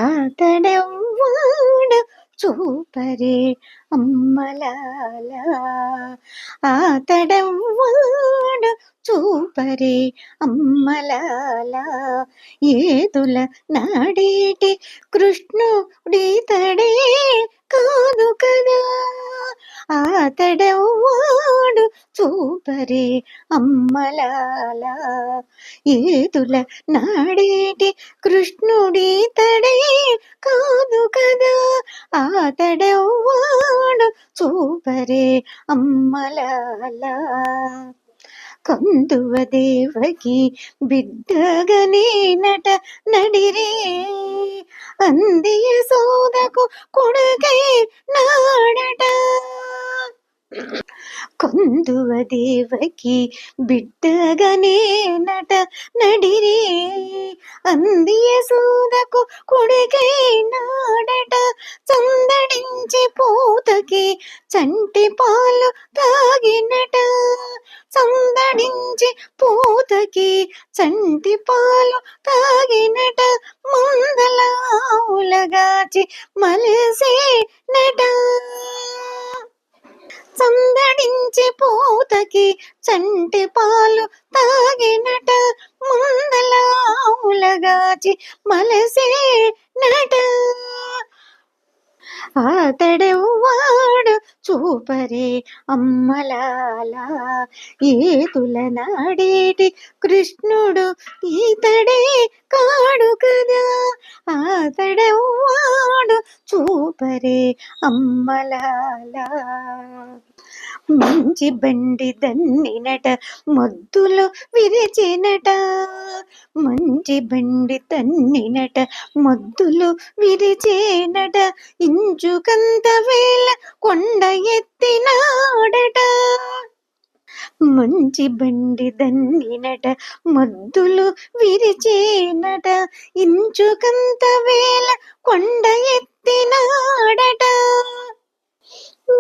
ఆతడెవ్వాడు చూపరే అమ్మలాల, ఆతడెవ్వాడు చూపరే అమ్మలాల. ఏదుల నాడేటి కృష్ణుడితడే కాదు కదా, ఆతడెవ్వాడు చూపరే అమ్మలాల. ఏదుల నాడేటి కృష్ణుడితడే కాదు కదా, ఆతడెవ్వాడు చూపరే అమ్మలాల. కందువ దేవకి బిడ్డగనేనట నడిరే, అందియ సోదకు కొడుకై నాడట. కందువ దేవకి బిడ్డగనేనట నడిరే, అందియ సోదకు కొడుకై నాడట. చందడించి పూతకి చంటి పాలు తాగినట, చందడించి పూతకి చంటి పాలు తాగినట. మందల ఆవులగాచి మలిసేనట, చందడించి పూతకి చంటి పాలు తాగినట. మందల ఆవులగాచి మలిసేనట. ఆతడెవ్వాడు చూపరే అమ్మలాల, ఏతుల నాడేటి కృష్ణుడు ఈతడే కాడు కదా, ఆతడెవ్వాడు చూపరే అమ్మలాల. మంచి బండి దన్నినట మొద్దులు విరిచినట, మంచి బండి తన్నినట మొద్దులు విరిచేనట. ఇంచుకంత వేళ కొండ ఎత్తినాడట, మంచి బండి దన్నినట మొద్దులు విరిచేనట. ఇంచుకంత వేళ కొండ ఎత్తినాడట.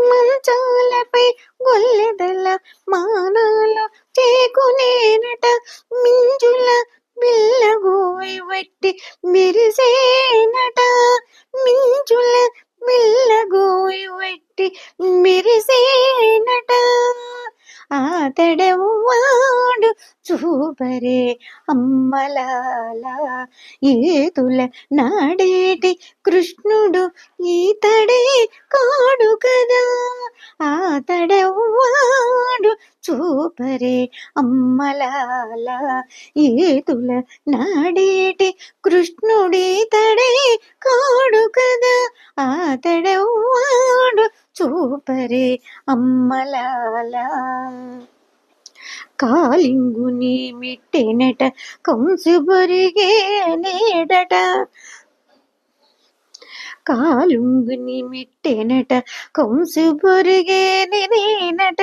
మంచాలపై గొల్లెదల మానాలు చేకునేనట, మింజుల బిల్లగోయి వట్టి మెరిసేనట, మింజుల బిల్లగోయి వట్టి మెరిసేనట. ఆతడెవ్వాడు చూపరే అమ్మలాల, ఏతుల నాడేటి కృష్ణుడు ఈతడే కాడు కదా, ఆతడెవ్వాడు చూపరే అమ్మలాల. ఏతుల నాడేటి కృష్ణుడితడే కాడు కదా, ఆతడెవ్వాడు చూపరే అమ్మలాల. కాలింగుని మిట్టెనట కంసు బొరిగే నేడట, కాలుంగుని మిట్టెనట కంసు బొరిగే నేనట.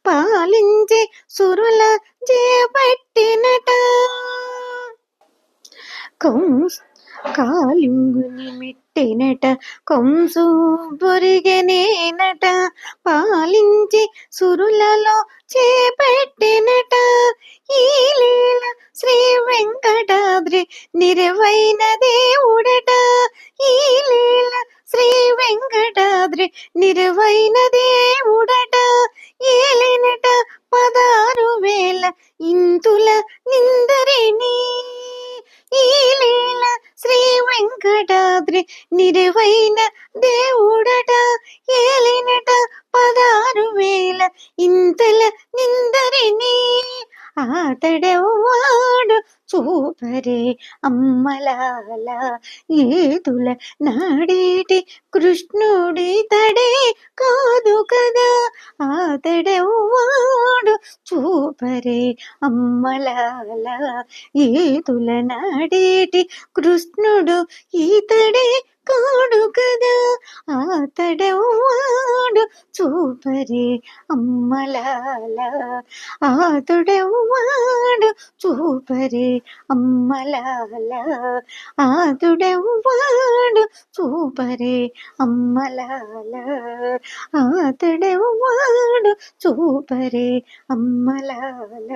పాలించి సురుల చేపట్టినట, కాలింగుని మిట్టెనట కంసు బొరిగెనేనట. పాలించి సురులలో చేపట్టినట. ఈ లీల శ్రీ వెంకటాద్రి నిరవైన దేవుడట, ఈ లీల శ్రీ వెంకటాద్రి నిరవైన దేవుడట. ఏలినట 16,000 ఇంతుల నిందరిని, ఈ లీల శ్రీ వెంకటాద్రి నిరవైన దేవుడట. ఏలినట 16,000 ఇంతల నిందరిని, ఆతడెవ్వాడు చూపరే అమ్మలాల. ఏతుల నాడేటి కృష్ణుడితడే కాదు కదా, ఆతడెవ్వాడు చూపరే అమ్మలాల. ఏతుల నాడేటి కృష్ణుడు ఈతడే కాడు కదా, ఆతడెవ్వాడు చూపరే అమ్మలాల. ఆతుడెవ్వాడు చూపరే అమ్మలాల, ఆతుడెవ్వాడు చూపరే అమ్మలాల, ఆతుడెవ్వాడు చూపరే అమ్మలాల.